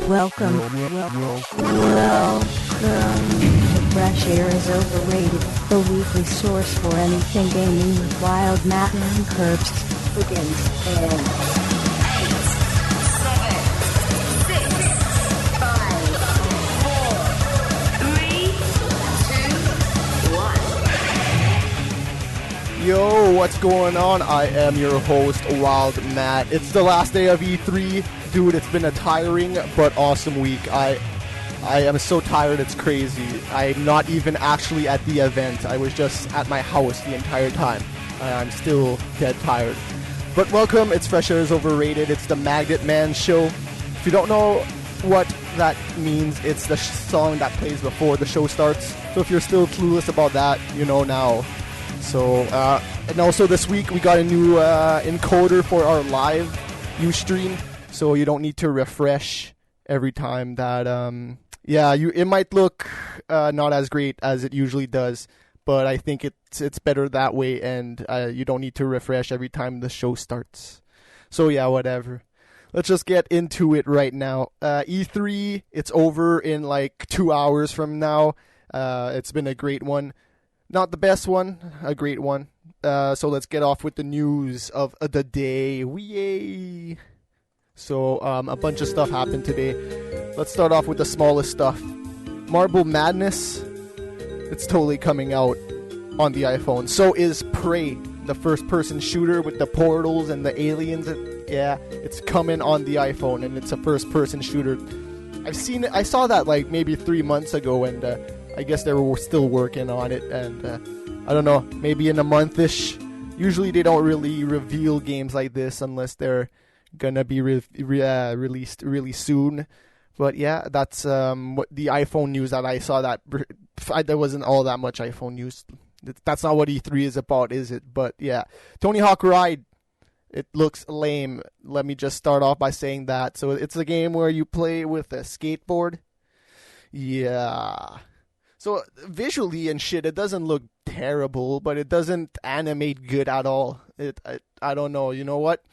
Welcome. Fresh Air is Overrated, the weekly source for anything gaming with Wild Matt and Curbs. Begins. Yo, what's going on? I am your host, Wild Matt. It's the last day of E3. Dude, it's been a tiring but awesome week. I am so tired, it's crazy. I'm not even actually at the event. I was just at my house the entire time. I'm still dead tired. But welcome, it's Fresh Air is Overrated. It's the Magnet Man show. If you don't know what that means, it's the song that plays before the show starts. So if you're still clueless about that, you know now. So, and also this week we got a new encoder for our live Ustream, so you don't need to refresh every time that, it might look not as great as it usually does, but I think it's better that way, and you don't need to refresh every time the show starts. So yeah, whatever. Let's just get into it right now. E3, it's over in like 2 hours from now. It's been a great one. Not the best one, a great one. So let's get off with the news of the day. Yay! So a bunch of stuff happened today. Let's start off with the smallest stuff. Marble Madness, it's totally coming out on the iPhone. So is Prey, the first-person shooter with the portals and the aliens. Yeah, it's coming on the iPhone, and it's a first-person shooter. I've seen it. I saw that like maybe 3 months ago, and I guess they were still working on it, and I don't know, maybe in a month-ish. Usually they don't really reveal games like this unless they're gonna be released really soon. But yeah, that's what the iPhone news that I saw. There wasn't all that much iPhone news. That's not what E3 is about, is it? But yeah, Tony Hawk Ride, it looks lame. Let me just start off by saying that. So it's a game where you play with a skateboard. Yeah. So visually and shit, it doesn't look terrible, but it doesn't animate good at all. I don't know. You know what?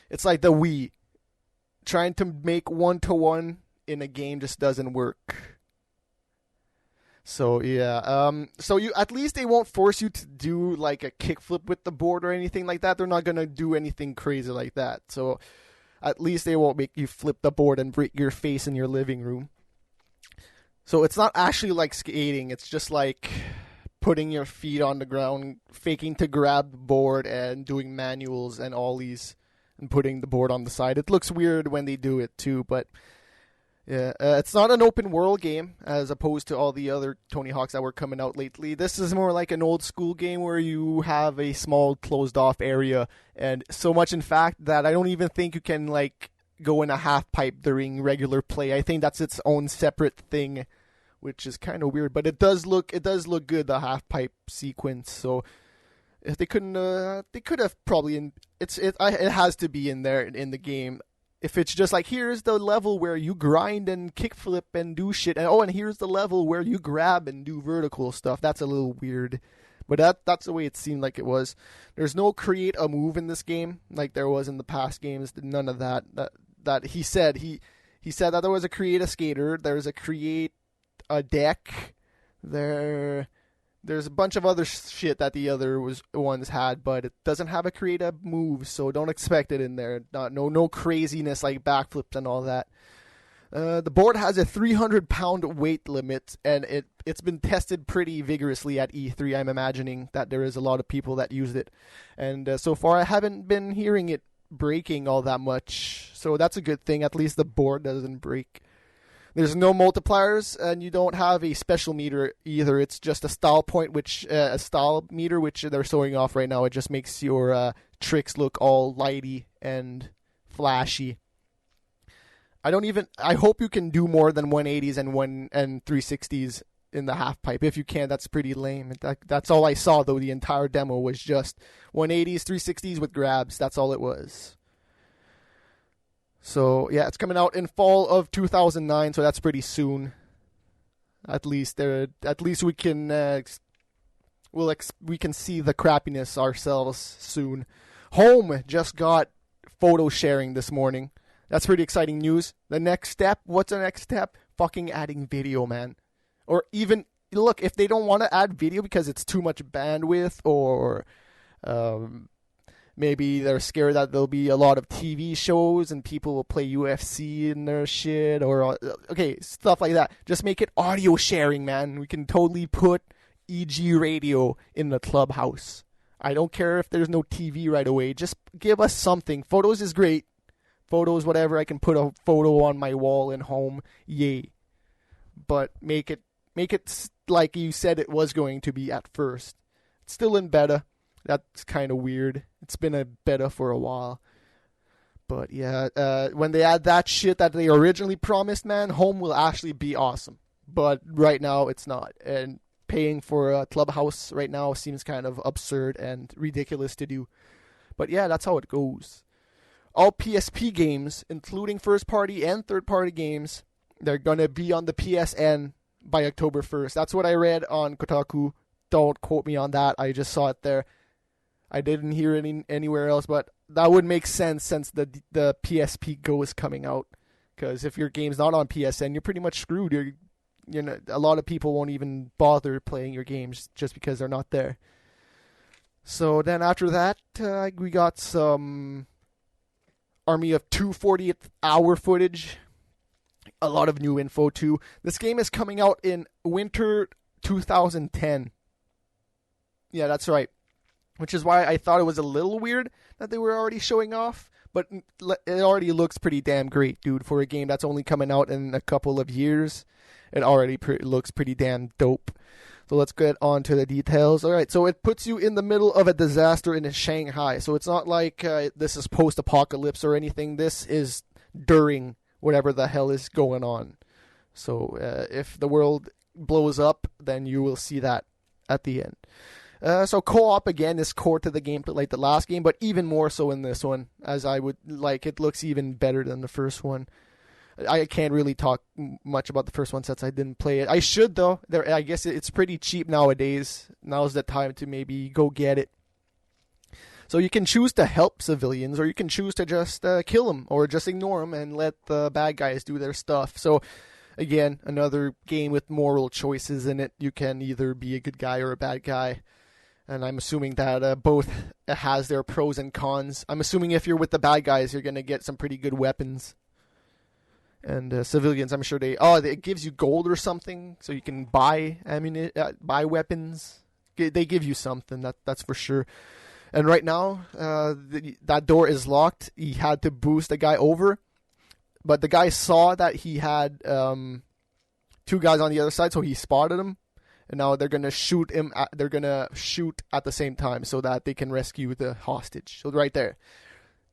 It's like the Wii. Trying to make one-to-one in a game just doesn't work. So yeah. So you at least they won't force you to do like a kickflip with the board or anything like that. They're not gonna do anything crazy like that. So at least they won't make you flip the board and break your face in your living room. So it's not actually like skating, it's just like putting your feet on the ground, faking to grab the board and doing manuals and ollies and putting the board on the side. It looks weird when they do it too, but yeah, it's not an open world game as opposed to all the other Tony Hawks that were coming out lately. This is more like an old school game where you have a small closed off area, and so much in fact that I don't even think you can like go in a half pipe during regular play. I think that's its own separate thing, which is kind of weird, but it does look good, the half pipe sequence. So if they couldn't, they could have probably it has to be in there in the game. If it's just like, here's the level where you grind and kickflip and do shit, and here's the level where you grab and do vertical stuff, that's a little weird. But that's the way it seemed like it was. There's no create a move in this game like there was in the past games. None of that. That he said that there was a create a skater, there's a create a deck, there's a bunch of other shit that the other ones had, but it doesn't have a create a move, so don't expect it in there. No craziness like backflips and all that. The board has a 300-pound weight limit, and it's been tested pretty vigorously at E3. I'm imagining that there is a lot of people that used it, and so far I haven't been hearing it breaking all that much, so that's a good thing. At least the board doesn't break. There's no multipliers, and you don't have a special meter either. It's just a style point, a style meter, which they're showing off right now. It just makes your tricks look all lighty and flashy. I hope you can do more than 180s and 360s in the half pipe. If you can, that's pretty lame. That's all I saw, though. The entire demo was just 180s, 360s with grabs. That's all it was. So yeah, it's coming out in fall of 2009, so that's pretty soon. At least we can we can see the crappiness ourselves soon. Home just got photo sharing this morning. that's pretty exciting news. The next step, what's the next step? Fucking adding video, man. Or even, look, if they don't want to add video because it's too much bandwidth, or maybe they're scared that there'll be a lot of TV shows and people will play UFC in their shit, or okay, stuff like that. Just make it audio sharing, man. We can totally put EG radio in the clubhouse. I don't care if there's no TV right away. Just give us something. Photos is great. Photos, whatever. I can put a photo on my wall in home. Yay. But make it like you said it was going to be at first. It's still in beta. That's kind of weird. It's been a beta for a while. But yeah, when they add that shit that they originally promised, man, home will actually be awesome. But right now, it's not. And paying for a clubhouse right now seems kind of absurd and ridiculous to do. But yeah, that's how it goes. All PSP games, including first-party and third-party games, they're going to be on the PSN by October 1st. That's what I read on Kotaku. Don't quote me on that. I just saw it there. I didn't hear it anywhere else, but that would make sense since the PSP Go is coming out. Because if your game's not on PSN, you're pretty much screwed. You know, a lot of people won't even bother playing your games just because they're not there. So then after that, we got some Army of 240th hour footage. A lot of new info too. This game is coming out in winter 2010. Yeah, that's right. Which is why I thought it was a little weird that they were already showing off. But it already looks pretty damn great, dude. For a game that's only coming out in a couple of years, it already looks pretty damn dope. So let's get on to the details. All right, so it puts you in the middle of a disaster in Shanghai. So it's not like this is post-apocalypse or anything. This is during whatever the hell is going on. So if the world blows up, then you will see that at the end. So co-op again is core to the game, like the last game, but even more so in this one, as I would like. It looks even better than the first one. I can't really talk much about the first one since I didn't play it. I should though. I guess it's pretty cheap nowadays. Now's the time to maybe go get it. So you can choose to help civilians, or you can choose to just kill them, or just ignore them and let the bad guys do their stuff. So again, another game with moral choices in it. You can either be a good guy or a bad guy. And I'm assuming that both has their pros and cons. I'm assuming if you're with the bad guys, you're going to get some pretty good weapons. And civilians, I'm sure it gives you gold or something, so you can buy buy weapons. They give you something, that's for sure. And right now, that door is locked. He had to boost the guy over. But the guy saw that he had two guys on the other side, so he spotted him. And now they're going to shoot him. They're going to shoot at the same time so that they can rescue the hostage. So right there.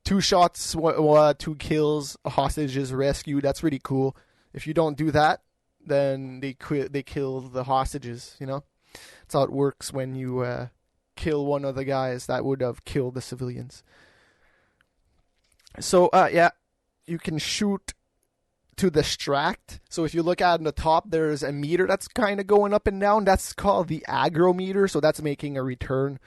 2 shots, 2 kills, a hostage is rescued. That's pretty cool. If you don't do that, then they kill the hostages, you know? That's how it works when you kill one of the guys that would have killed the civilians. So, yeah, you can shoot to distract. So if you look at on the top, there's a meter that's kind of going up and down. That's called the aggro meter. So that's making a return.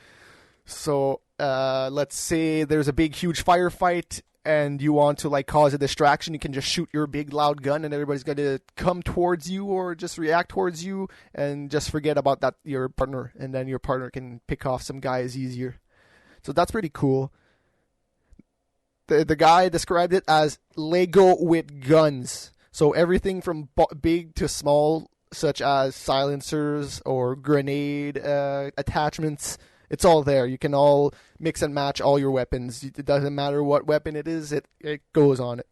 So let's say there's a big, huge firefight and you want to like cause a distraction. You can just shoot your big, loud gun and everybody's going to come towards you or just react towards you and just forget about that your partner. And then your partner can pick off some guys easier. So that's pretty cool. The guy described it as Lego with guns. So everything from big to small, such as silencers or grenade attachments, it's all there. You can all mix and match all your weapons. It doesn't matter what weapon it is, it goes on it.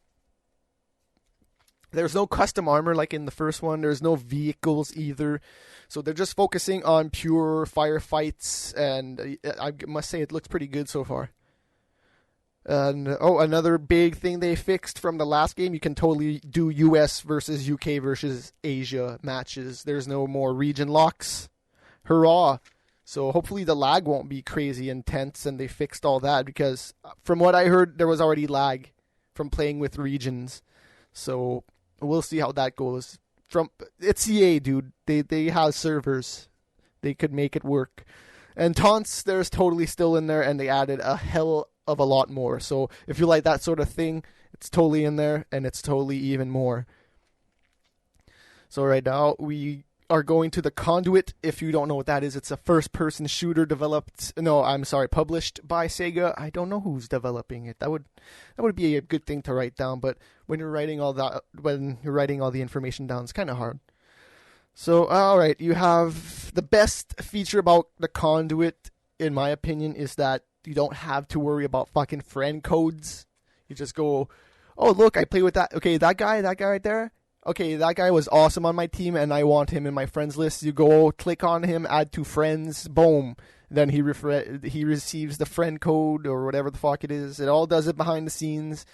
There's no custom armor like in the first one. There's no vehicles either. So they're just focusing on pure firefights, and I must say it looks pretty good so far. And another big thing they fixed from the last game, you can totally do US versus UK versus Asia matches. There's no more region locks. Hurrah! So hopefully the lag won't be crazy intense, and they fixed all that, because from what I heard, there was already lag from playing with regions. So we'll see how that goes. It's EA, dude. They have servers. They could make it work. And taunts, there's totally still in there, and they added a hell of a lot more. So if you like that sort of thing, It's totally in there, and it's totally even more. So right now, we are going to the Conduit. If you don't know what that is, it's a first-person shooter published by Sega. I don't know who's developing it. That would be a good thing to write down, but when you're writing all the information down, it's kind of hard. So, alright, you have the best feature about the Conduit, in my opinion, is that you don't have to worry about fucking friend codes. You just go, oh, look, I play with that. Okay, that guy right there. Okay, that guy was awesome on my team, and I want him in my friends list. You go, click on him, add to friends, boom. Then he receives the friend code or whatever the fuck it is. It all does it behind the scenes,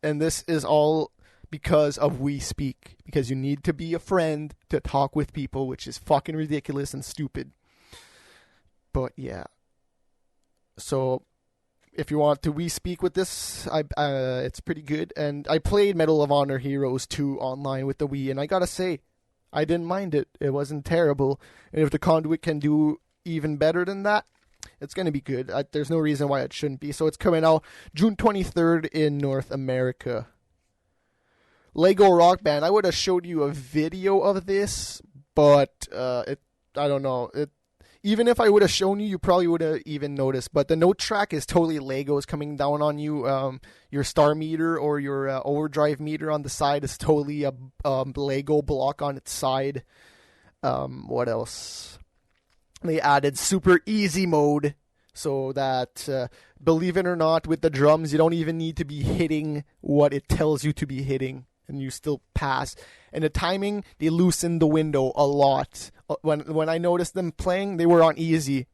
and this is all because of We Speak. Because you need to be a friend to talk with people, which is fucking ridiculous and stupid. But yeah. So if you want to We Speak with this, it's pretty good. And I played Medal of Honor Heroes 2 online with the Wii, and I gotta say, I didn't mind it. It wasn't terrible. And if the Conduit can do even better than that, it's gonna be good. There's no reason why it shouldn't be. So it's coming out June 23rd in North America. Lego Rock Band. I would have showed you a video of this, but I don't know. Even if I would have shown you, you probably would have even noticed. But the note track is totally Legos coming down on you. Your star meter or your overdrive meter on the side is totally a Lego block on its side. What else? They added super easy mode so that, believe it or not, with the drums, you don't even need to be hitting what it tells you to be hitting. And you still pass. And the timing, they loosened the window a lot. When I noticed them playing, they were on easy.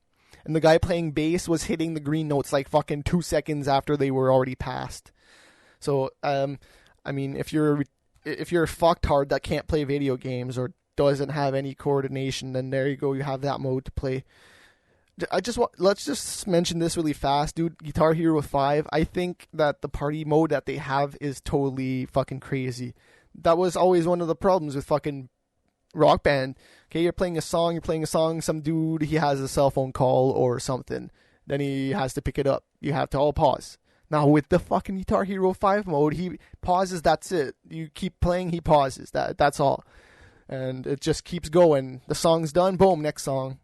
And the guy playing bass was hitting the green notes like fucking 2 seconds after they were already passed. So, I mean, if you're a fucktard that can't play video games or doesn't have any coordination, then there you go, you have that mode to play. Let's just mention this really fast, dude. Guitar Hero 5, I think that the party mode that they have is totally fucking crazy. That was always one of the problems with fucking Rock Band. Okay, you're playing a song, some dude, he has a cell phone call or something. Then he has to pick it up. You have to all pause. Now with the fucking Guitar Hero 5 mode, he pauses, that's it. You keep playing, he pauses. That's all. And it just keeps going. The song's done, boom, next song.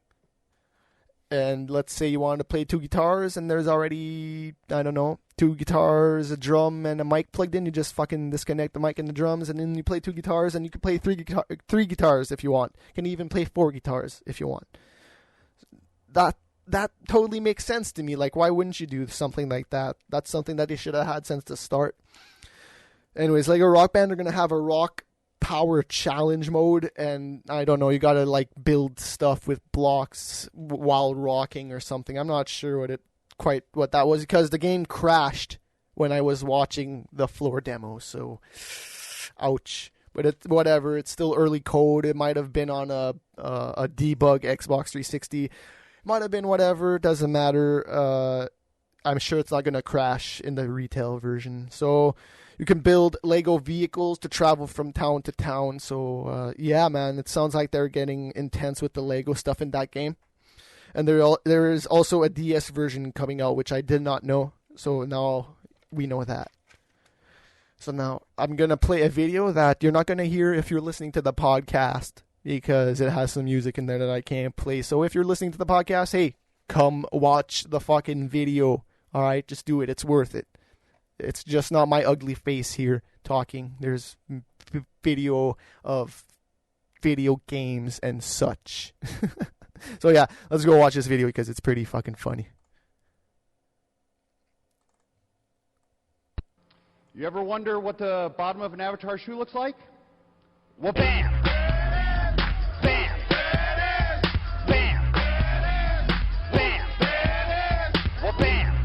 And let's say you want to play 2 guitars and there's already, I don't know, 2 guitars, a drum, and a mic plugged in. You just fucking disconnect the mic and the drums, and then you play 2 guitars, and you can play 3 guitars if you want. You can even play 4 guitars if you want. That totally makes sense to me. Like, why wouldn't you do something like that? That's something that they should have had since the start. Anyways, Lego Rock Band are going to have a rock power challenge mode, and I don't know, you gotta like build stuff with blocks while rocking or something. I'm not sure what that was, because the game crashed when I was watching the floor demo, so ouch. But whatever, it's still early code. It might have been on a debug Xbox 360, might have been whatever, it doesn't matter. I'm sure it's not gonna crash in the retail version. So you can build Lego vehicles to travel from town to town. So, yeah, man, it sounds like they're getting intense with the Lego stuff in that game. And there is also a DS version coming out, which I did not know. So now we know that. So now I'm going to play a video that you're not going to hear if you're listening to the podcast, because it has some music in there that I can't play. So if you're listening to the podcast, hey, come watch the fucking video. All right, just do it. It's worth it. It's just not my ugly face here talking. There's video of video games and such. So yeah, let's go watch this video because it's pretty fucking funny. You ever wonder what the bottom of an Avatar shoe looks like? Well, bam! Bam! Bam! Bam! Well, bam!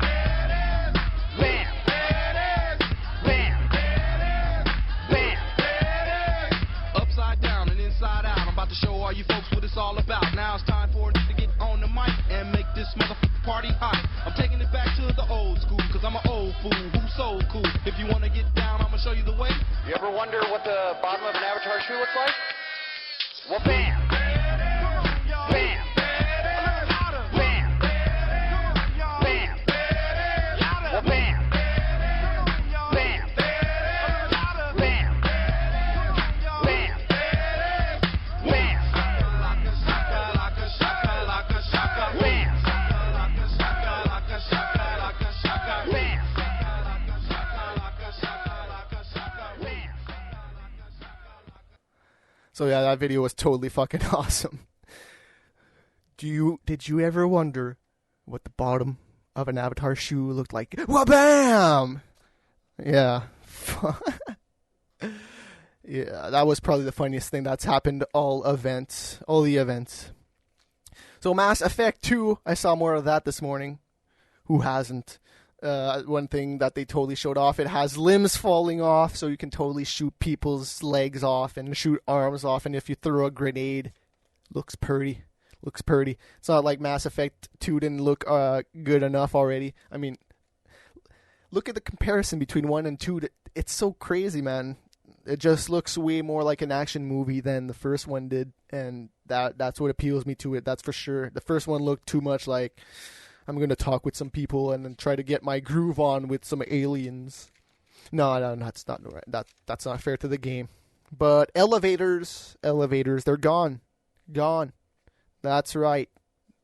To show all you folks what it's all about. Now it's time for it to get on the mic and make this motherfucking party hot. I'm taking it back to the old school, cause I'm an old fool who's so cool. If you wanna get down, I'ma show you the way. You ever wonder what the bottom of an Avatar shoe looks like? Well, bam! Bam! Bam! Bam! Well, bam! Bam! So yeah, that video was totally fucking awesome. Did you ever wonder what the bottom of an Avatar shoe looked like? Wha-bam! Yeah. Yeah, that was probably the funniest thing that's happened all the events. So Mass Effect 2, I saw more of that this morning. Who hasn't? One thing that they totally showed off, it has limbs falling off, so you can totally shoot people's legs off and shoot arms off, and if you throw a grenade, looks pretty. It's not like Mass Effect 2 didn't look good enough already. I mean, look at the comparison between 1 and 2. It's so crazy, man. It just looks way more like an action movie than the first one did, and that's what appeals me to it, that's for sure. The first one looked too much like I'm going to talk with some people and then try to get my groove on with some aliens. No, that's not right. That's not fair to the game. But elevators, they're gone. That's right.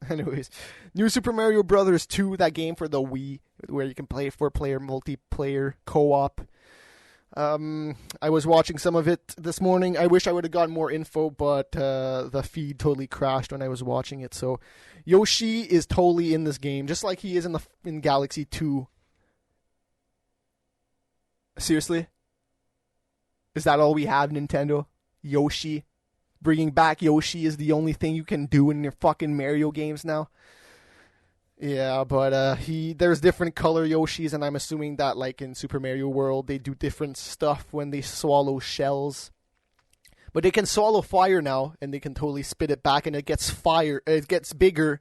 Anyways, New Super Mario Bros. 2, that game for the Wii, where you can play 4-player multiplayer co-op. I was watching some of it this morning. I wish I would have gotten more info, but the feed totally crashed when I was watching it. So Yoshi is totally in this game, just like he is in Galaxy 2. Seriously? Is that all we have, Nintendo? Yoshi? Bringing back Yoshi is the only thing you can do in your fucking Mario games now? Yeah, but there's different color Yoshis, and I'm assuming that, like in Super Mario World, they do different stuff when they swallow shells. But they can swallow fire now, and they can totally spit it back, and it gets bigger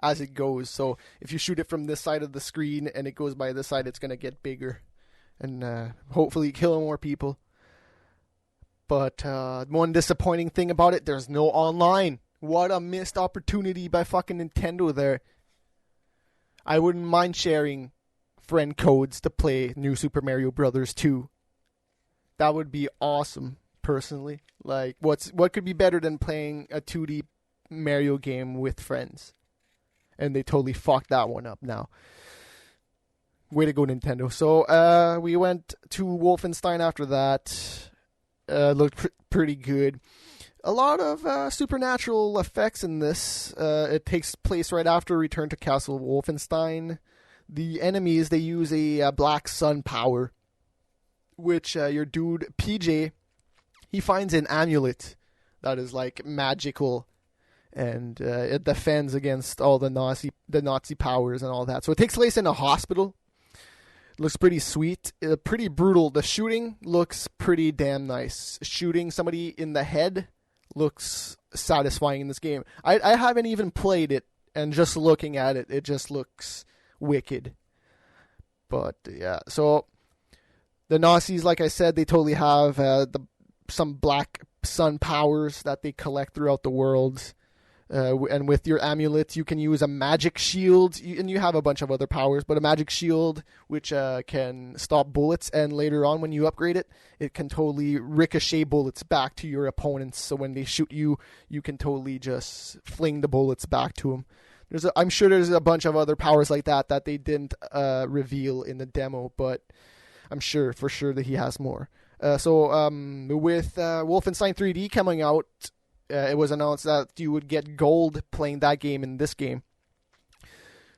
as it goes. So if you shoot it from this side of the screen and it goes by this side, it's gonna get bigger, and hopefully kill more people. But one disappointing thing about it, there's no online. What a missed opportunity by fucking Nintendo there. I wouldn't mind sharing friend codes to play New Super Mario Bros. 2. That would be awesome, personally. Like, what could be better than playing a 2D Mario game with friends? And they totally fucked that one up now. Way to go, Nintendo. So, we went to Wolfenstein after that. Looked pretty good. A lot of supernatural effects in this. It takes place right after Return to Castle Wolfenstein. The enemies, they use a black sun power, which your dude PJ, he finds an amulet that is like magical, and it defends against all the Nazi powers and all that. So it takes place in a hospital. Looks pretty sweet, pretty brutal. The shooting looks pretty damn nice. Shooting somebody in the head looks satisfying in this game. I haven't even played it, and just looking at it, it just looks wicked. But yeah, so the Nazis, like I said, they totally have some black sun powers that they collect throughout the world. And with your amulets, you can use a magic shield, and you have a bunch of other powers, but a magic shield which can stop bullets, and later on when you upgrade it, it can totally ricochet bullets back to your opponents, so when they shoot you, you can totally just fling the bullets back to them. I'm sure there's a bunch of other powers like that they didn't reveal in the demo, but I'm sure for sure that he has more. So with Wolfenstein 3D coming out, it was announced that you would get gold playing that game in this game.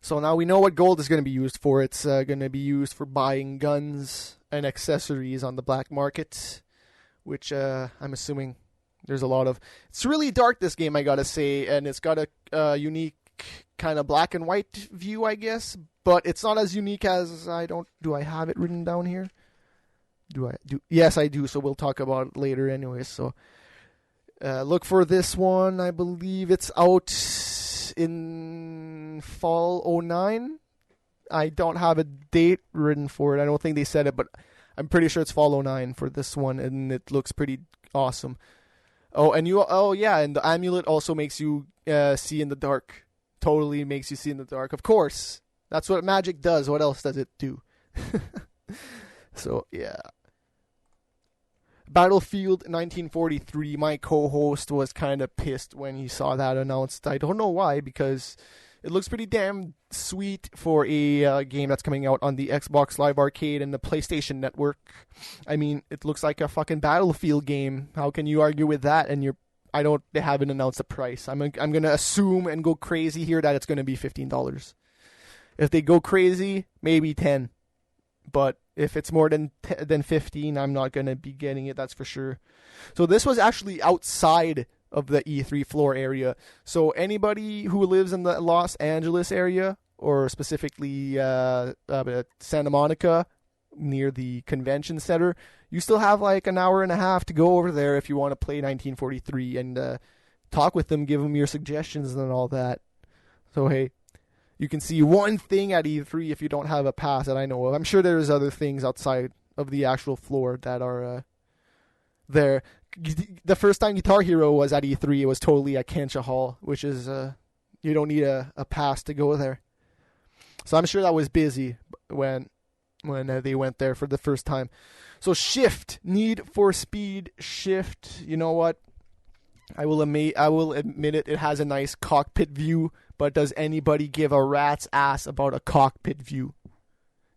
So now we know what gold is going to be used for. It's going to be used for buying guns and accessories on the black market, which I'm assuming there's a lot of. It's really dark, this game, I gotta say, and it's got a unique kind of black and white view, I guess, but it's not as unique as do I have it written down here? Yes, I do, so we'll talk about it later anyways, so. Look for this one. I believe it's out in fall 09. I don't have a date written for it. I don't think they said it, but I'm pretty sure it's fall 09 for this one, and it looks pretty awesome. And the amulet also makes you see in the dark. Totally makes you see in the dark. Of course. That's what magic does. What else does it do? So, yeah. Battlefield 1943, my co-host was kind of pissed when he saw that announced. I don't know why, because it looks pretty damn sweet for a game that's coming out on the Xbox Live Arcade and the PlayStation Network. I mean, it looks like a fucking Battlefield game. How can you argue with that? And they haven't announced a price. I'm gonna assume and go crazy here that it's gonna be $15. If they go crazy, maybe 10. But if it's more than 15, I'm not gonna be getting it. That's for sure. So this was actually outside of the E3 floor area. So anybody who lives in the Los Angeles area, or specifically Santa Monica, near the convention center, you still have like an hour and a half to go over there if you want to play 1943 and talk with them, give them your suggestions and all that. So hey, you can see one thing at E3 if you don't have a pass that I know of. I'm sure there's other things outside of the actual floor that are there. The first time Guitar Hero was at E3, it was totally at Kensha Hall, which is, you don't need a pass to go there. So I'm sure that was busy when they went there for the first time. So Shift, Need for Speed Shift, you know what? I will admit it has a nice cockpit view, but does anybody give a rat's ass about a cockpit view?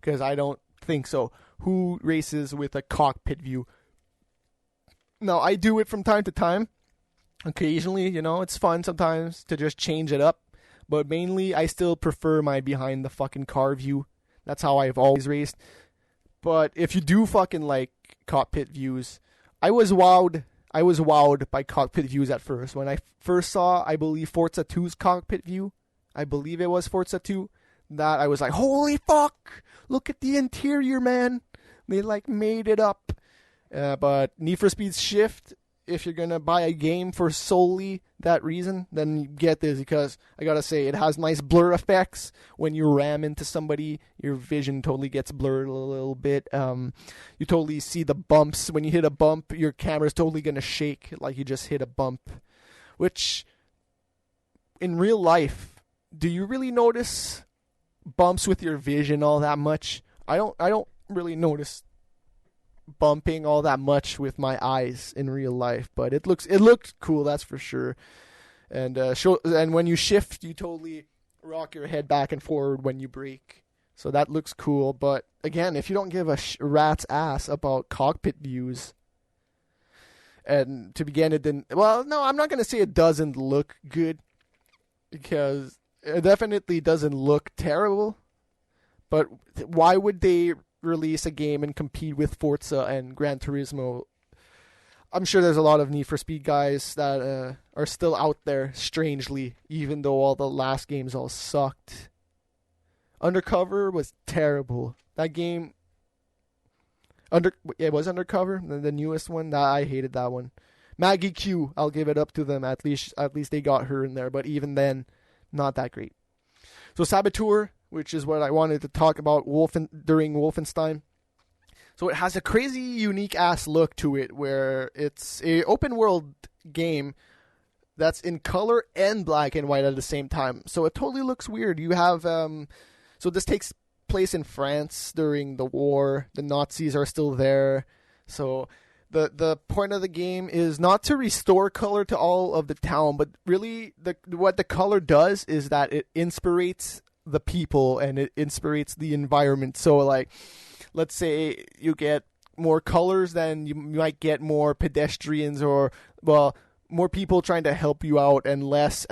Because I don't think so. Who races with a cockpit view? No, I do it from time to time. Occasionally, it's fun sometimes to just change it up. But mainly, I still prefer my behind the fucking car view. That's how I've always raced. But if you do fucking like cockpit views, I was wowed by cockpit views at first. When I first saw, I believe, Forza 2's cockpit view, I believe it was Forza 2, that I was like, holy fuck, look at the interior, man. They made it up. But Need for Speed Shift, if you're going to buy a game for solely that reason, then you get this, because I got to say, it has nice blur effects. When you ram into somebody, your vision totally gets blurred a little bit. You totally see the bumps. When you hit a bump, your camera's totally going to shake like you just hit a bump. Which, in real life, do you really notice bumps with your vision all that much? I don't really notice bumping all that much with my eyes in real life, but it looked cool, that's for sure. And when you shift, you totally rock your head back and forward when you brake, so that looks cool. But again, if you don't give a rat's ass about cockpit views, and to begin, it didn't. Well, no, I'm not gonna say it doesn't look good, because it definitely doesn't look terrible. But why would they release a game and compete with Forza and Gran Turismo? I'm sure there's a lot of Need for Speed guys that are still out there, strangely, even though all the last games all sucked. Undercover was terrible. That game, it was Undercover, the newest one. I hated that one. Maggie Q, I'll give it up to them. At least they got her in there, but even then, not that great. So Saboteur, which is what I wanted to talk about during Wolfenstein. So it has a crazy, unique-ass look to it, where it's a open-world game that's in color and black and white at the same time. So it totally looks weird. You have... so this takes place in France during the war. The Nazis are still there. So the point of the game is not to restore color to all of the town, but really what the color does is that it inspirates the people and it inspirates the environment. So let's say you get more colors, then you might get more pedestrians, or more people trying to help you out, and less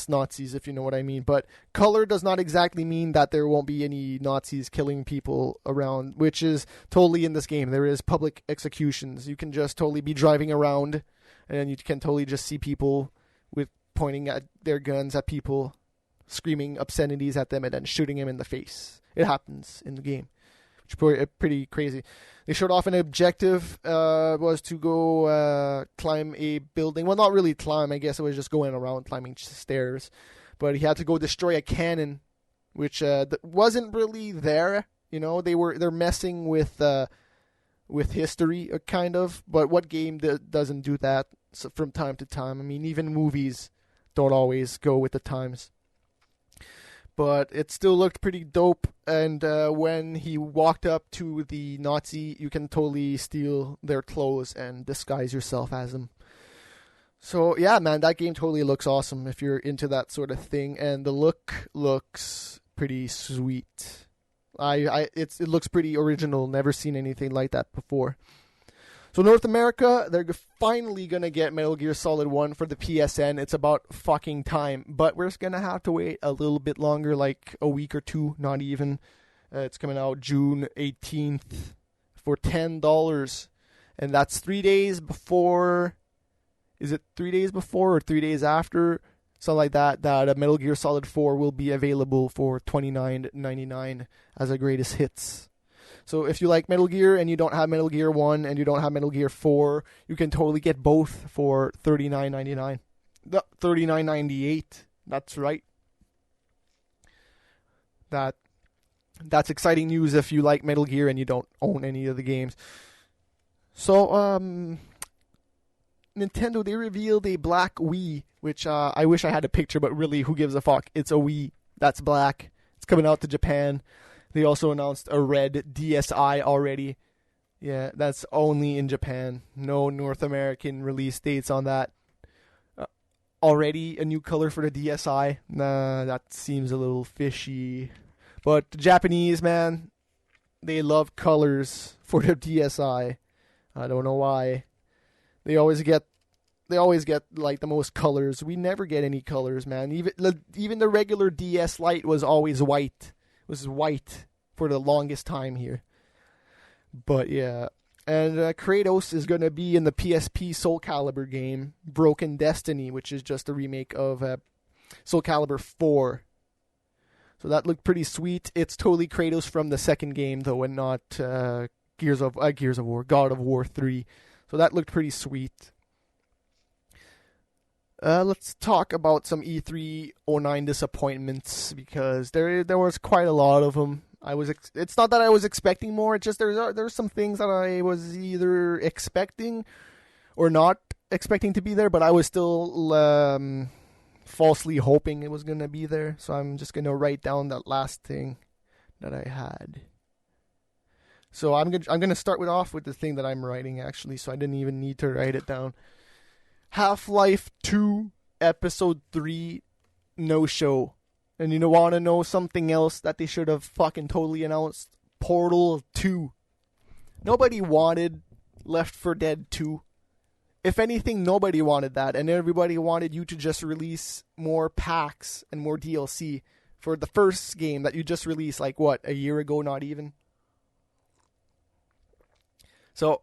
Nazis, if you know what I mean. But color does not exactly mean that there won't be any Nazis killing people around, which is totally in this game. There is public executions. You can just totally be driving around and you can totally just see people with pointing at their guns at people, screaming obscenities at them, and then shooting them in the face. It happens in the game, which is pretty crazy. They showed off an objective, was to go climb a building. Well, not really climb, I guess it was just going around climbing stairs. But he had to go destroy a cannon, which wasn't really there. They're messing with history, kind of. But what game doesn't do that from time to time? I mean, even movies don't always go with the times. But it still looked pretty dope, and when he walked up to the Nazi, you can totally steal their clothes and disguise yourself as them. So yeah, man, that game totally looks awesome if you're into that sort of thing, and the look looks pretty sweet. It looks pretty original. Never seen anything like that before. So North America, they're finally gonna get Metal Gear Solid 1 for the PSN. It's about fucking time, but we're just gonna have to wait a little bit longer, like a week or two, not even. It's coming out June 18th for $10, and that's 3 days before. Is it 3 days before or 3 days after? Something like that. That Metal Gear Solid 4 will be available for $29.99 as a greatest hits. So if you like Metal Gear and you don't have Metal Gear 1 and you don't have Metal Gear 4, you can totally get both for $39.99. $39.98. That's right. That's exciting news if you like Metal Gear and you don't own any of the games. So, Nintendo, they revealed a black Wii, which I wish I had a picture, but really, who gives a fuck? It's a Wii that's black. It's coming out to Japan. They also announced a red DSi already. Yeah, that's only in Japan. No North American release dates on that. Already a new color for the DSi? Nah, that seems a little fishy. But the Japanese, man, they love colors for the DSi. I don't know why. They always get like the most colors. We never get any colors, man. Even the regular DS Lite was always white. It was white for the longest time here. But yeah, and Kratos is going to be in the PSP Soul Calibur game, Broken Destiny, which is just a remake of Soul Calibur 4. So that looked pretty sweet. It's totally Kratos from the second game, though, and not Gears of War, God of War 3. So that looked pretty sweet. Let's talk about some E3 09 disappointments, because there was quite a lot of them. It's not that I was expecting more. It's just there's some things that I was either expecting or not expecting to be there, but I was still falsely hoping it was gonna be there. So I'm just gonna write down that last thing that I had. So I'm gonna start off with the thing that I'm writing, actually, so I didn't even need to write it down. Half-Life 2 Episode 3 no-show. And you want to know something else that they should have fucking totally announced? Portal 2. Nobody wanted Left 4 Dead 2. If anything, nobody wanted that, and everybody wanted you to just release more packs and more DLC for the first game that you just released, like, what, a year ago, not even? So,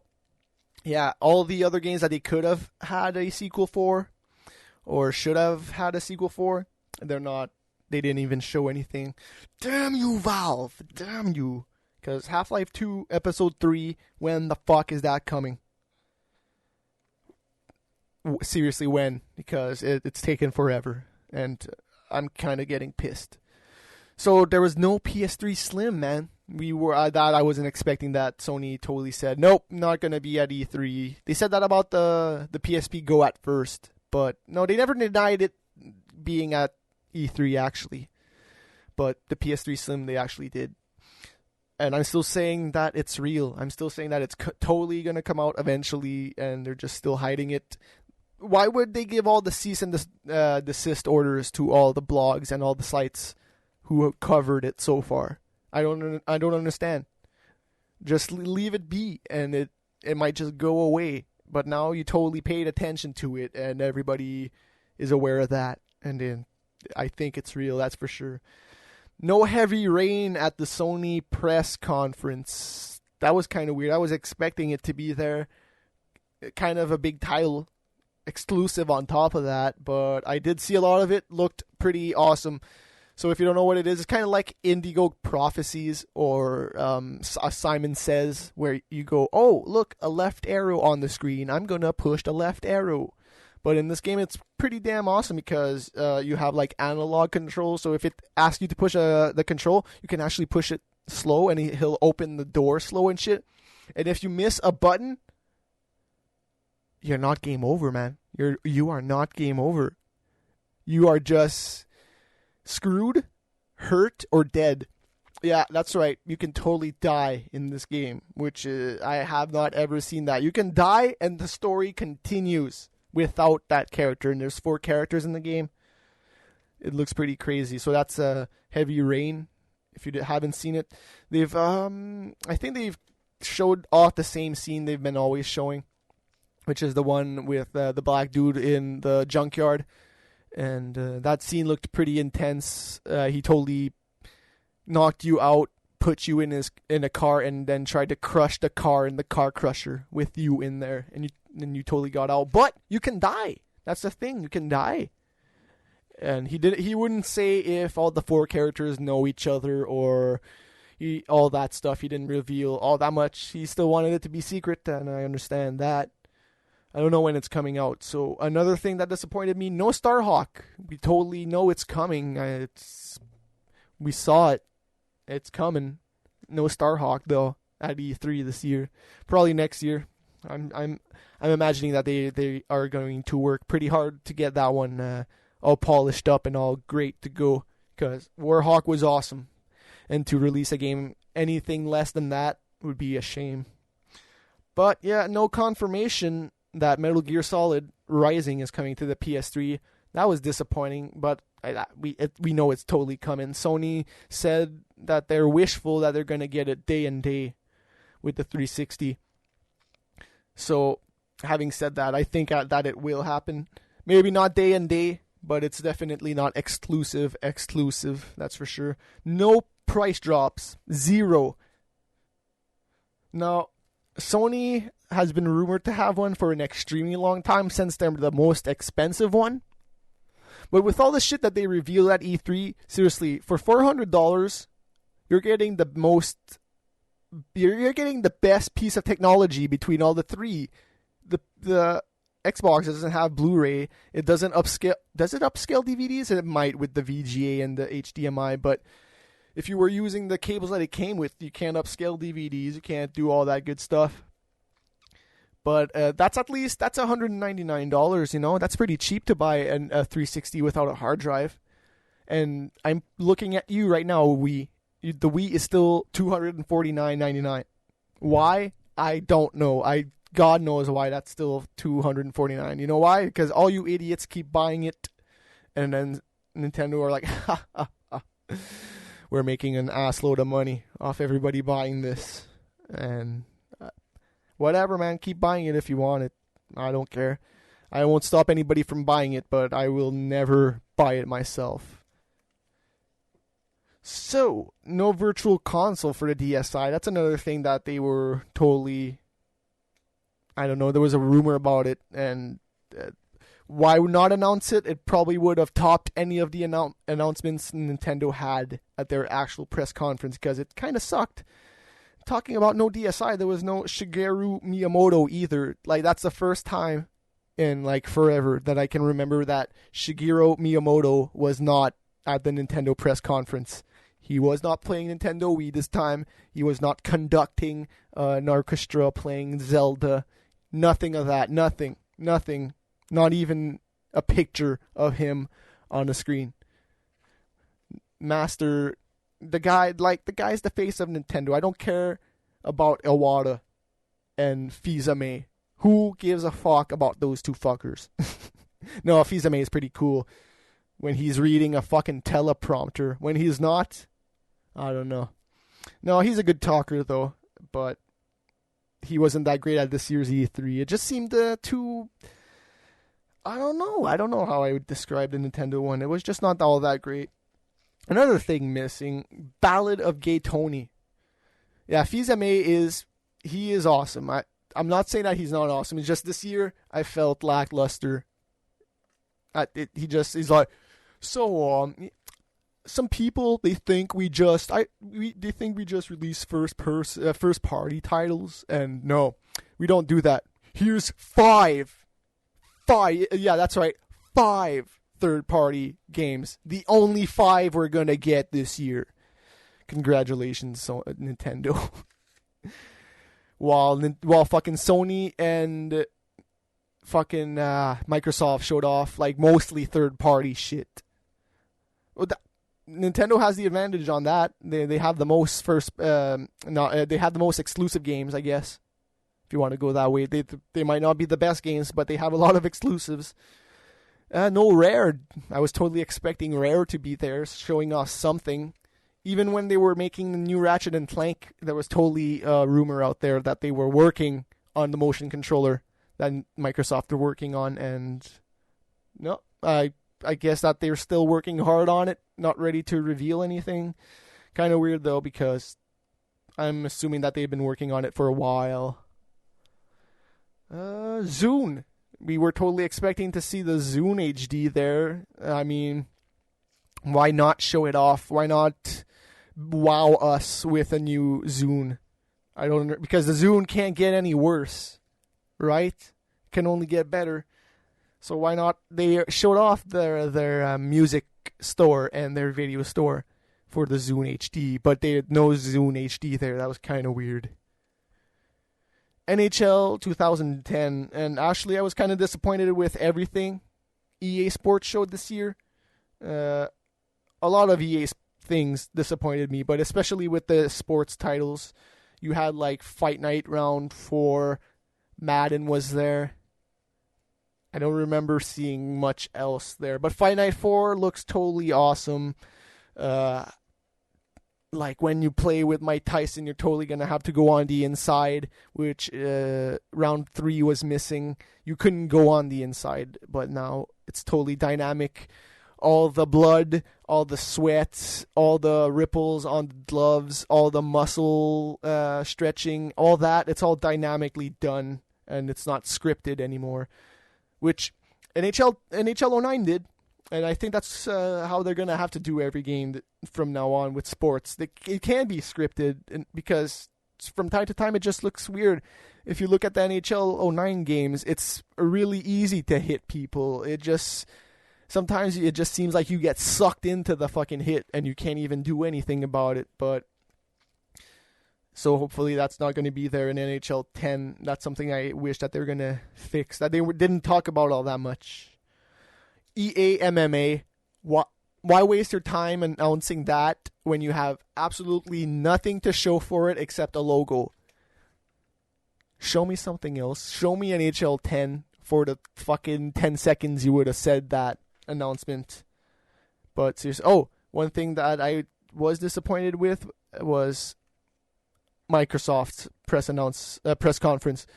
yeah, all the other games that they could have had a sequel for, or should have had a sequel for, they're not. They didn't even show anything. Damn you, Valve! Damn you! Because Half-Life 2 Episode 3, when the fuck is that coming? Seriously, when? Because it's taken forever, and I'm kind of getting pissed. So there was no PS3 Slim, man. I wasn't expecting that. Sony totally said, nope, not going to be at E3. They said that about the PSP Go at first, but no, they never denied it being at E3, actually. But the PS3 Slim, they actually did. And I'm still saying that it's real. I'm still saying that it's totally going to come out eventually, and they're just still hiding it. Why would they give all the cease and desist orders to all the blogs and all the sites who have covered it so far? I don't understand. Just leave it be, and it might just go away. But now you totally paid attention to it, and everybody is aware of that. And then I think it's real, that's for sure. No Heavy Rain at the Sony press conference. That was kind of weird. I was expecting it to be there. Kind of a big title exclusive on top of that, but I did see a lot of it. Looked pretty awesome. So if you don't know what it is, it's kind of like Indigo Prophecies or Simon Says, where you go, oh, look, a left arrow on the screen. I'm going to push the left arrow. But in this game, it's pretty damn awesome because you have like analog control. So if it asks you to push the control, you can actually push it slow and he'll open the door slow and shit. And if you miss a button, you're not game over, man. You are not game over. You are just screwed, hurt, or dead. Yeah, that's right. You can totally die in this game, which I have not ever seen that. You can die and the story continues. without that character, and there's 4 characters in the game. It looks pretty crazy. So that's Heavy Rain. If you haven't seen it, they've I think they've showed off the same scene they've been always showing, which is the one with the black dude in the junkyard, and that scene looked pretty intense. He totally knocked you out, put you in a car, and then tried to crush the car in the car crusher with you in there, and you totally got out. But you can die. That's the thing. You can die. And he wouldn't say if all the 4 characters know each other or all that stuff. He didn't reveal all that much. He still wanted it to be secret, and I understand that. I don't know when it's coming out. So another thing that disappointed me, no Starhawk. We totally know it's coming. We saw it. It's coming. No Starhawk though at E3 this year. Probably next year. I'm imagining that they are going to work pretty hard to get that one all polished up and all great to go, because Warhawk was awesome, and to release a game anything less than that would be a shame. But yeah, no confirmation that Metal Gear Solid Rising is coming to the PS3. That was disappointing, but we know it's totally coming. Sony said that they're wishful that they're going to get it day and day with the 360. So, having said that, I think that it will happen. Maybe not day and day, but it's definitely not exclusive, that's for sure. No price drops. 0. Now, Sony has been rumored to have one for an extremely long time, since they're the most expensive one. But with all the shit that they reveal at E3, seriously, for $400, you're getting the most... You're getting the best piece of technology between all the 3. The Xbox doesn't have Blu-ray. It doesn't upscale. Does it upscale DVDs? It might with the VGA and the HDMI, but if you were using the cables that it came with, you can't upscale DVDs. You can't do all that good stuff. But that's $199. You know, that's pretty cheap to buy a 360 without a hard drive. And I'm looking at you right now, Wii. The Wii is still $249.99. Why? I don't know. God knows why that's still $249. You know why? Because all you idiots keep buying it, and then Nintendo are like, ha, ha, ha. We're making an assload of money off everybody buying this. And whatever, man. Keep buying it if you want it. I don't care. I won't stop anybody from buying it, but I will never buy it myself. So, no virtual console for the DSi. That's another thing that they were totally... I don't know, there was a rumor about it, and why not announce it? It probably would have topped any of the announcements Nintendo had at their actual press conference, because it kind of sucked. Talking about no DSi, there was no Shigeru Miyamoto either. Like, that's the first time in, like, forever that I can remember that Shigeru Miyamoto was not at the Nintendo press conference. He was not playing Nintendo Wii this time. He was not conducting an orchestra playing Zelda. Nothing of that. Nothing. Not even a picture of him on the screen. Master, the guy's the face of Nintendo. I don't care about Iwata and Fils-Aimé. Who gives a fuck about those two fuckers? No, Fils-Aimé is pretty cool when he's reading a fucking teleprompter. When he's not, I don't know. No, he's a good talker though, but he wasn't that great at this year's E3. It just seemed too... I don't know how I would describe the Nintendo one. It was just not all that great. Another thing missing, Ballad of Gay Tony. Yeah, Fils-Aimé is awesome. I'm not saying that he's not awesome. It's just this year I felt lackluster. He's like, some people they think we just release first party titles, and no, we don't do that. Here's five. Yeah, that's right. 5 third-party games. The only 5 we're gonna get this year. Congratulations, Nintendo. while fucking Sony and fucking Microsoft showed off like mostly third-party shit. Well, Nintendo has the advantage on that. They have the most they have the most exclusive games, I guess. If you want to go that way, they might not be the best games, but they have a lot of exclusives. No Rare. I was totally expecting Rare to be there, showing us something. Even when they were making the new Ratchet and Clank, there was totally a rumor out there that they were working on the motion controller that Microsoft are working on, and no, I guess that they're still working hard on it, not ready to reveal anything. Kind of weird though, because I'm assuming that they've been working on it for a while. Zune. We were totally expecting to see the Zune HD there. I mean, why not show it off? Why not wow us with a new Zune? I don't know, because the Zune can't get any worse, right? It can only get better. So why not? They showed off their music store and their video store for the Zune HD, but they had no Zune HD there. That was kind of weird. NHL 2010, and actually I was kind of disappointed with everything EA Sports showed this year. A lot of EA things disappointed me, but especially with the sports titles. You had like Fight Night Round 4, Madden was there. I don't remember seeing much else there, but Fight Night 4 looks totally awesome. Like when you play with Mike Tyson, you're totally going to have to go on the inside, which round 3 was missing. You couldn't go on the inside, but now it's totally dynamic. All the blood, all the sweat, all the ripples on the gloves, all the muscle stretching, all that, it's all dynamically done, and it's not scripted anymore, which NHL 09 did. And I think that's how they're going to have to do every game from now on with sports. It can be scripted because from time to time it just looks weird. If you look at the NHL 09 games, it's really easy to hit people. Sometimes it just seems like you get sucked into the fucking hit and you can't even do anything about it. But so hopefully that's not going to be there in NHL 10. That's something I wish that they're going to fix, that they didn't talk about all that much. EA MMA, why waste your time announcing that when you have absolutely nothing to show for it except a logo? Show me something else. Show me NHL 10 for the fucking 10 seconds you would have said that announcement. But seriously, one thing that I was disappointed with was Microsoft's press conference.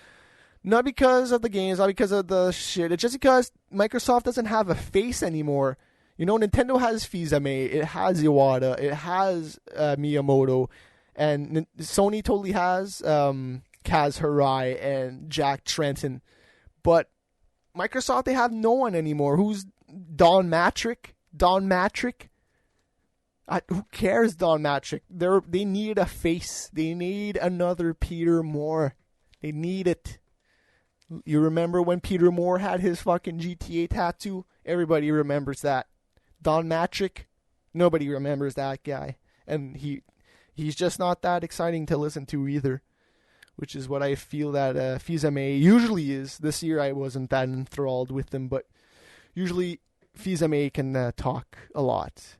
Not because of the games, not because of the shit. It's just because Microsoft doesn't have a face anymore. You know, Nintendo has Fils-Aimé, it has Iwata, it has Miyamoto, and Sony totally has Kaz Hirai and Jack Trenton. But Microsoft, they have no one anymore. Who's Don Matrick? Who cares, Don Matrick? They need a face. They need another Peter Moore. They need it. You remember when Peter Moore had his fucking GTA tattoo? Everybody remembers that. Don Matrick? Nobody remembers that guy. And he's just not that exciting to listen to either. Which is what I feel that Fils-Aimé usually is. This year I wasn't that enthralled with them, but usually Fils-Aimé can talk a lot.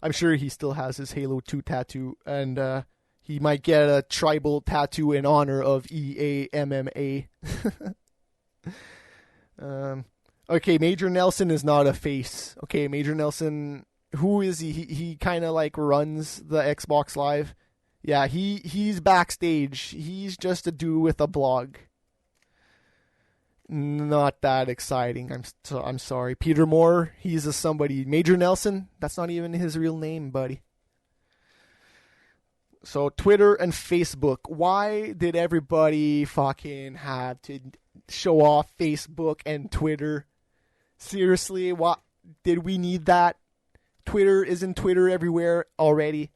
I'm sure he still has his Halo 2 tattoo, and he might get a tribal tattoo in honor of EA MMA. Okay, Major Nelson is not a face. Okay, Major Nelson, who is he? He kind of like runs the Xbox Live. Yeah, he's backstage. He's just a dude with a blog. Not that exciting. I'm sorry. Peter Moore, he's a somebody. Major Nelson, that's not even his real name, buddy. So Twitter and Facebook, why did everybody fucking have to show off Facebook and Twitter? Seriously, what did we need that? Twitter isn't Twitter everywhere already.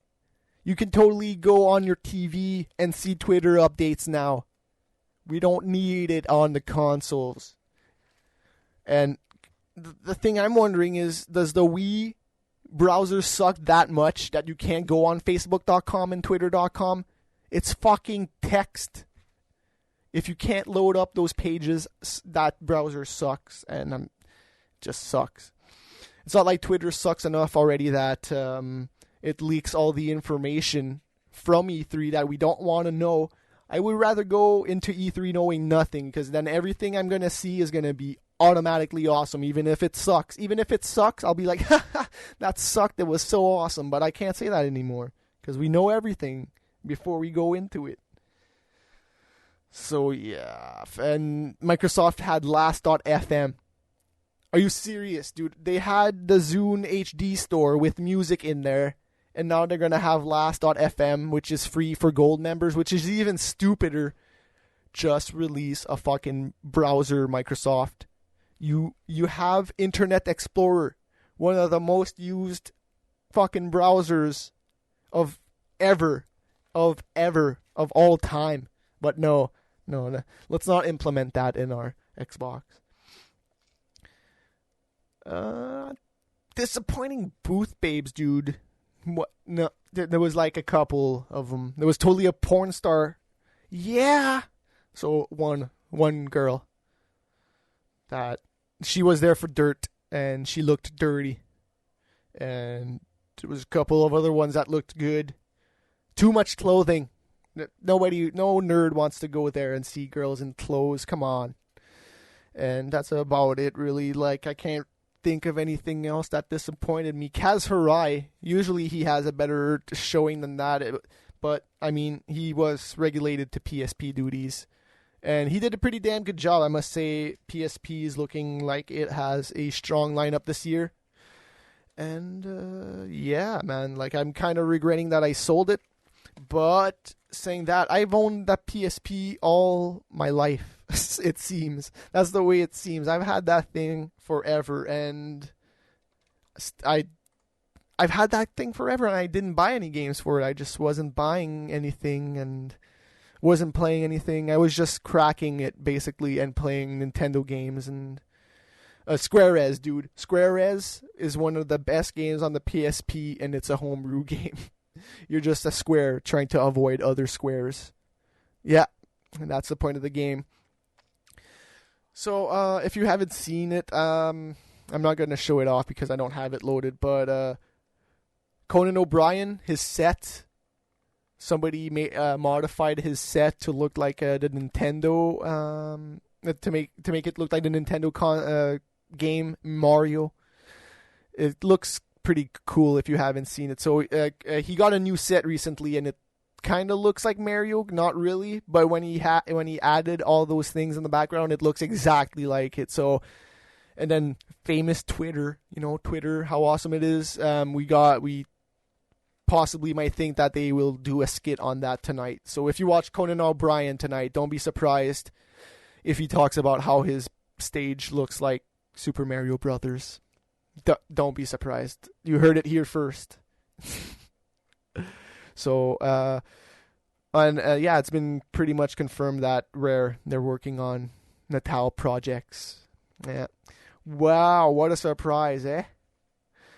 You can totally go on your TV and see Twitter updates now. We don't need it on the consoles. And the thing I'm wondering is, does the Wii browser suck that much that you can't go on Facebook.com and Twitter.com? It's fucking text. If you can't load up those pages, that browser sucks, and just sucks. It's not like Twitter sucks enough already that it leaks all the information from E3 that we don't want to know. I would rather go into E3 knowing nothing, because then everything I'm going to see is going to be automatically awesome, even if it sucks. Even if it sucks, I'll be like, haha, that sucked, it was so awesome. But I can't say that anymore, because we know everything before we go into it. So yeah, and Microsoft had Last.fm. Are you serious, dude? They had the Zune HD store with music in there, and now they're going to have Last.fm, which is free for gold members, which is even stupider. Just release a fucking browser, Microsoft. You have Internet Explorer, one of the most used fucking browsers of all time. But no, let's not implement that in our Xbox. Disappointing booth babes, dude. What? No, there was like a couple of them. There was totally a porn star. Yeah. So one girl that she was there for dirt, and she looked dirty. And there was a couple of other ones that looked good. Too much clothing. No nerd wants to go there and see girls in clothes. Come on. And that's about it, really. Like, I can't think of anything else that disappointed me. Kaz Hirai, usually he has a better showing than that. But, I mean, he was regulated to PSP duties. And he did a pretty damn good job, I must say. PSP is looking like it has a strong lineup this year. And, yeah, man, like, I'm kind of regretting that I sold it. But saying that, I've owned that PSP all my life, it seems. That's the way it seems. I've had that thing forever, and I've had that thing forever, and I didn't buy any games for it. I just wasn't buying anything and wasn't playing anything. I was just cracking it, basically, and playing Nintendo games. And Square-Res, dude. Square-Res is one of the best games on the PSP, and it's a homebrew game. You're just a square trying to avoid other squares. Yeah, and that's the point of the game. So, if you haven't seen it, I'm not going to show it off because I don't have it loaded, but Conan O'Brien, his set, somebody modified his set to look like the Nintendo, to make it look like the Nintendo game Mario. It looks pretty cool if you haven't seen it. So he got a new set recently, and it kind of looks like Mario, not really, but when he added all those things in the background, it looks exactly like it. So, and then famous Twitter, Twitter, how awesome it is. We possibly might think that they will do a skit on that tonight. So if you watch Conan O'Brien tonight, don't be surprised if he talks about how his stage looks like Super Mario Brothers. Don't be surprised. You heard it here first. So, yeah, it's been pretty much confirmed that Rare, they're working on Natal projects. Yeah. Wow, what a surprise, eh?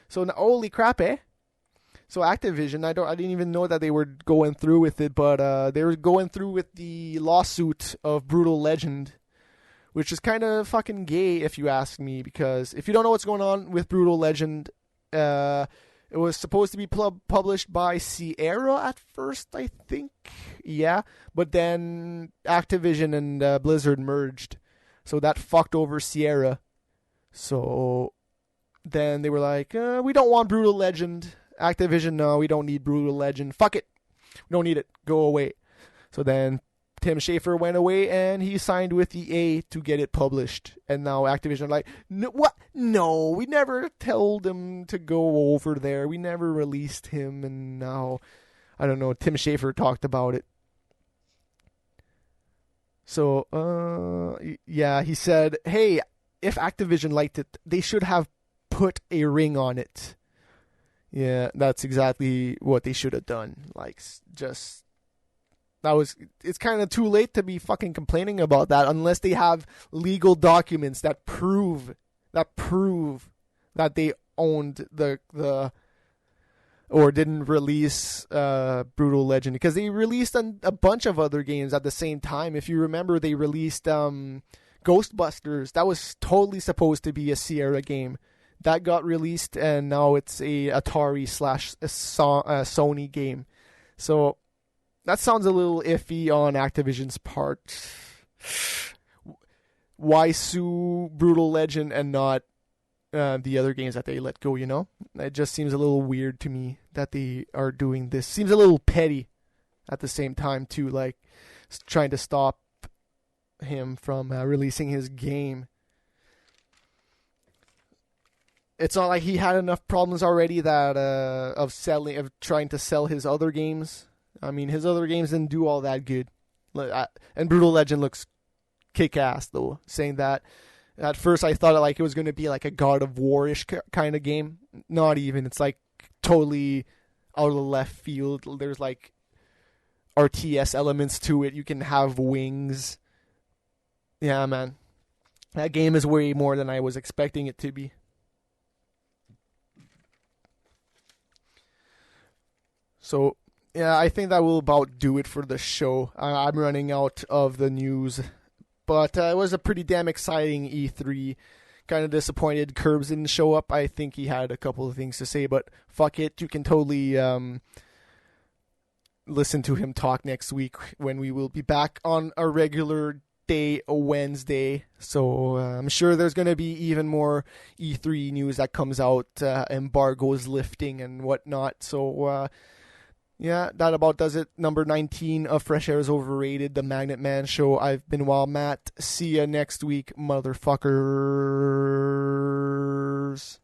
So, holy crap, eh? So Activision, I didn't even know that they were going through with it, but they were going through with the lawsuit of Brutal Legend, which is kind of fucking gay if you ask me, because if you don't know what's going on with Brutal Legend, it was supposed to be published by Sierra at first, I think. Yeah, but then Activision and Blizzard merged, so that fucked over Sierra. So then they were like, we don't want Brutal Legend. Activision, no, we don't need Brutal Legend. Fuck it. We don't need it. Go away. So then Tim Schafer went away, and he signed with EA to get it published. And now Activision are like, no, what? No, we never told him to go over there. We never released him, and now, I don't know, Tim Schafer talked about it. So, yeah, he said, hey, if Activision liked it, they should have put a ring on it. Yeah, that's exactly what they should have done. Like, just... It's kind of too late to be fucking complaining about that unless they have legal documents that prove that they owned or didn't release Brutal Legend, because they released a bunch of other games at the same time. If you remember, they released Ghostbusters. That was totally supposed to be a Sierra game. That got released, and now it's a Atari / Sony game. So that sounds a little iffy on Activision's part. Why sue Brutal Legend and not the other games that they let go, you know? It just seems a little weird to me that they are doing this. Seems a little petty at the same time, too, like trying to stop him from releasing his game. It's not like he had enough problems already that of trying to sell his other games. I mean, his other games didn't do all that good. And Brutal Legend looks kick-ass, though, saying that. At first, I thought it was going to be like a God of War-ish kind of game. Not even. It's like totally out of the left field. There's like RTS elements to it. You can have wings. Yeah, man. That game is way more than I was expecting it to be. So, yeah, I think that will about do it for the show. I'm running out of the news. But it was a pretty damn exciting E3. Kind of disappointed Curbs didn't show up. I think he had a couple of things to say, but fuck it. You can totally listen to him talk next week when we will be back on a regular day, Wednesday. So I'm sure there's going to be even more E3 news that comes out, embargoes lifting and whatnot. So yeah, that about does it. Number 19 of Fresh Air is Overrated, the Magnet Man Show. I've been Wild Matt. See ya next week, motherfuckers.